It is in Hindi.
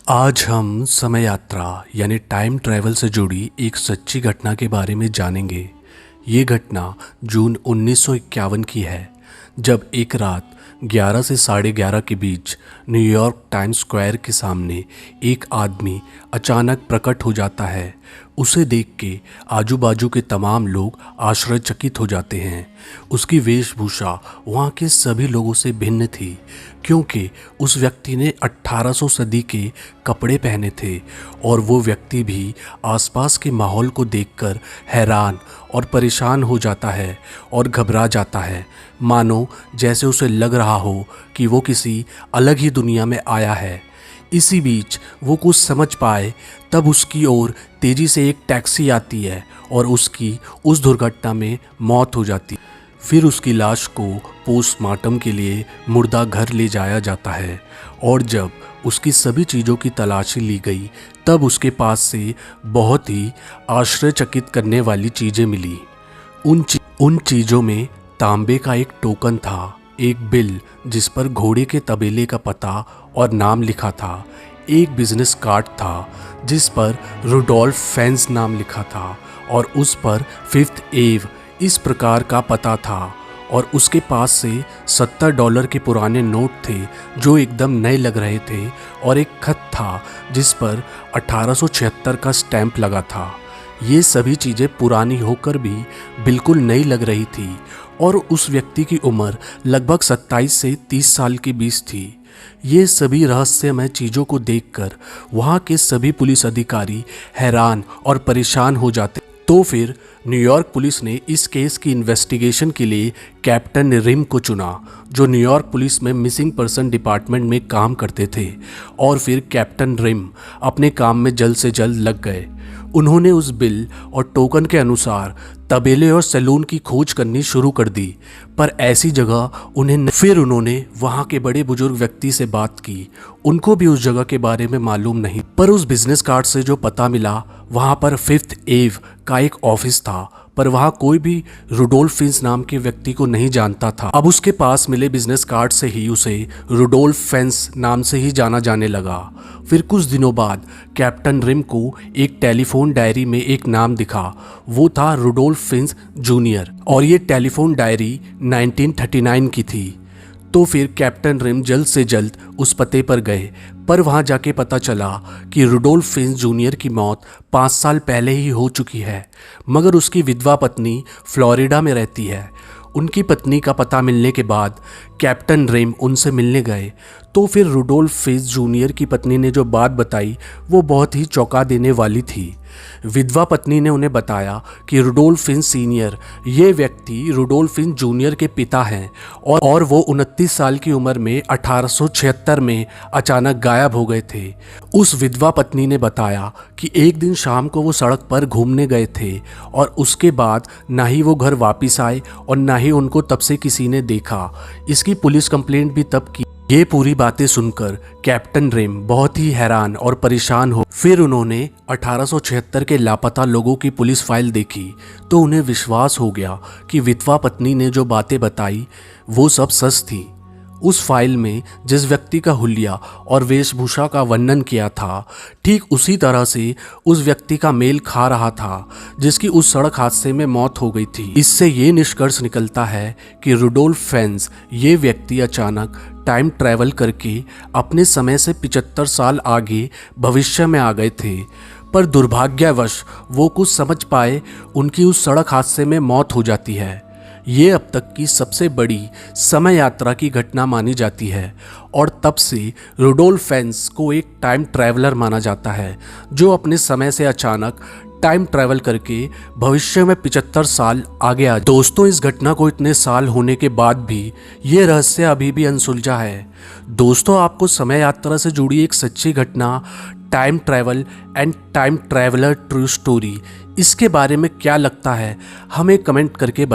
आज हम समय यात्रा यानी टाइम ट्रैवल से जुड़ी एक सच्ची घटना के बारे में जानेंगे। ये घटना जून 1951 की है, जब एक रात 11 से 11:30 के बीच न्यूयॉर्क टाइम्स स्क्वायर के सामने एक आदमी अचानक प्रकट हो जाता है। उसे देख के आजू बाजू के तमाम लोग आश्चर्यचकित हो जाते हैं। उसकी वेशभूषा वहाँ के सभी लोगों से भिन्न थी, क्योंकि उस व्यक्ति ने 1800 सदी के कपड़े पहने थे और वो व्यक्ति भी आसपास के माहौल को देखकर हैरान और परेशान हो जाता है और घबरा जाता है, मानो जैसे उसे लग रहा हो कि वो किसी अलग ही दुनिया में आया है। इसी बीच वो कुछ समझ पाए तब उसकी ओर तेजी से एक टैक्सी आती है और उसकी उस दुर्घटना में मौत हो जाती। फिर उसकी लाश को पोस्टमार्टम के लिए मुर्दा घर ले जाया जाता है और जब उसकी सभी चीज़ों की तलाशी ली गई तब उसके पास से बहुत ही आश्चर्यचकित करने वाली चीज़ें मिली। उन चीज़ों में तांबे का एक टोकन था, एक बिल जिस पर घोड़े के तबेले का पता और नाम लिखा था, एक बिजनेस कार्ड था जिस पर रुडोल्फ फेंज नाम लिखा था और उस पर 5th एव इस प्रकार का पता था, और उसके पास से $70 के पुराने नोट थे जो एकदम नए लग रहे थे, और एक खत था जिस पर 1876 का स्टैंप लगा था। ये सभी चीज़ें पुरानी होकर भी बिल्कुल नई लग रही थी और उस व्यक्ति की उम्र लगभग 27 से 30 साल के बीच थी। ये सभी रहस्यमय चीज़ों को देखकर वहाँ के सभी पुलिस अधिकारी हैरान और परेशान हो जाते। तो फिर न्यूयॉर्क पुलिस ने इस केस की इन्वेस्टिगेशन के लिए कैप्टन रिम को चुना, जो न्यूयॉर्क पुलिस में मिसिंग पर्सन डिपार्टमेंट में काम करते थे। और फिर कैप्टन रिम अपने काम में जल्द से जल्द लग गए। उन्होंने उस बिल और टोकन के अनुसार तबेले और सैलून की खोज करनी शुरू कर दी, पर ऐसी जगह फिर उन्होंने वहाँ के बड़े बुजुर्ग व्यक्ति से बात की। उनको भी उस जगह के बारे में मालूम नहीं, पर उस बिजनेस कार्ड से जो पता मिला वहाँ पर 5th एव का एक ऑफिस था, पर वहाँ कोई भी रुडोल्फ फेंज नाम के व्यक्ति को नहीं जानता था। अब उसके पास मिले बिजनेस कार्ड से ही उसे रुडोल्फ फेंज नाम से ही जाना जाने लगा। फिर कुछ दिनों बाद कैप्टन रिम को एक टेलीफोन डायरी में एक नाम दिखा, वो था रुडोल्फ फेंज जूनियर, और ये टेलीफोन डायरी 1939 की थी। तो फिर कैप्टन रिम जल्द से जल्द उस पते पर गए, पर वहाँ जाके पता चला कि रुडोल्फ फेंज जूनियर की मौत 5 साल पहले ही हो चुकी है, मगर उसकी विधवा पत्नी फ्लोरिडा में रहती है। उनकी पत्नी का पता मिलने के बाद कैप्टन रिम उनसे मिलने गए। तो फिर रुडोल्फ फेंज जूनियर की पत्नी ने जो बात बताई वो बहुत ही चौंका देने वाली थी। विधवा पत्नी ने उन्हें बताया कि रुडोल्फ फेंज सीनियर ये व्यक्ति रुडोल्फ फेंज जूनियर के पिता हैं और वो 29 साल की उम्र में 1876 में अचानक गायब हो गए थे। उस विधवा पत्नी ने बताया कि एक दिन शाम को वो सड़क पर घूमने गए थे और उसके बाद ना ही वो घर वापस आए और ना ही उनको तब से किसी ने देखा। इसकी पुलिस कंप्लेंट भी तब की। ये पूरी बातें सुनकर कैप्टन रिम बहुत ही हैरान और परेशान हो। फिर उन्होंने 1876 के लापता लोगों की पुलिस फाइल देखी तो उन्हें विश्वास हो गया कि विधवा पत्नी ने जो बातें बताई वो सब सच थी। उस फाइल में जिस व्यक्ति का हुलिया और वेशभूषा का वर्णन किया था, ठीक उसी तरह से उस व्यक्ति का मेल खा रहा था जिसकी उस सड़क हादसे में मौत हो गई थी। इससे ये निष्कर्ष निकलता है कि रुडोल्फ फेंज ये व्यक्ति अचानक टाइम ट्रैवल करके अपने समय से 75 साल आगे भविष्य में आ गए थे, पर दुर्भाग्यवश वो कुछ समझ पाए उनकी उस सड़क हादसे में मौत हो जाती है। ये अब तक की सबसे बड़ी समय यात्रा की घटना मानी जाती है और तब से रुडोल्फ फेंज को एक टाइम ट्रैवलर माना जाता है जो अपने समय से अचानक टाइम ट्रैवल करके भविष्य में 75 साल आगे आ। दोस्तों, इस घटना को इतने साल होने के बाद भी ये रहस्य अभी भी अनसुलझा है। दोस्तों, आपको समय यात्रा से जुड़ी एक सच्ची घटना, time travel and time traveller true story, इसके बारे में क्या लगता है हमें कमेंट करके